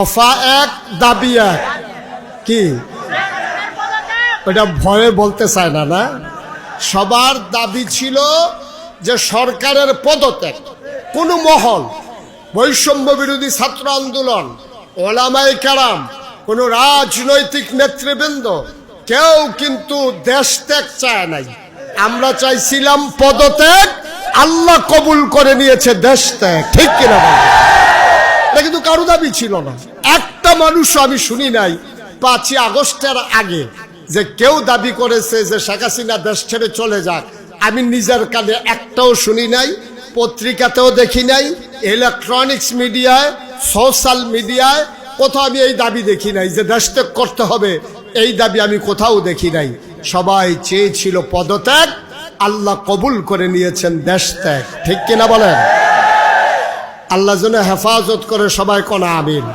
দফা এক দাবি এক কি ওটা ভয়ে বলতে চায় না না সবার দাবি ছিল যে সরকারের পদত্যাগ। কোন মহল, বৈষম্য বিরোধী ছাত্র আন্দোলন, ওলামায়ে কেরাম, কোন রাজনৈতিক নেতৃবৃন্দ কেউ কিন্তু দেশ ত্যাগ চায় নাই। আমরা চাইছিলাম পদত্যাগ, আল্লাহ কবুল করে নিয়েছে দেশ ত্যাগ। ঠিক কিনা বলেন? এটা কিন্তু কারো দাবি ছিল না। একটা মানুষ আমি শুনি নাই 5ই আগস্টের আগে যে কেউ দাবি করেছে যে শেখ হাসিনা দেশ ছেড়ে চলে যাক। আমি নিজের কানে একটাও শুনি নাই, পত্রিকাতেও দেখি নাই, ইলেকট্রনিক্স মিডিয়ায়, সোশ্যাল মিডিয়ায় কোথাও আমি এই দাবি দেখি নাই যে দেশ ত্যাগ করতে হবে। এই দাবি আমি কোথাও দেখি নাই। সবাই চেয়েছিল পদত্যাগ, আল্লাহ কবুল করে নিয়েছেন দেশ ত্যাগ। ঠিক কিনা বলেন? আল্লাহ যেন হেফাজত করে, সবাই কোন আমিন।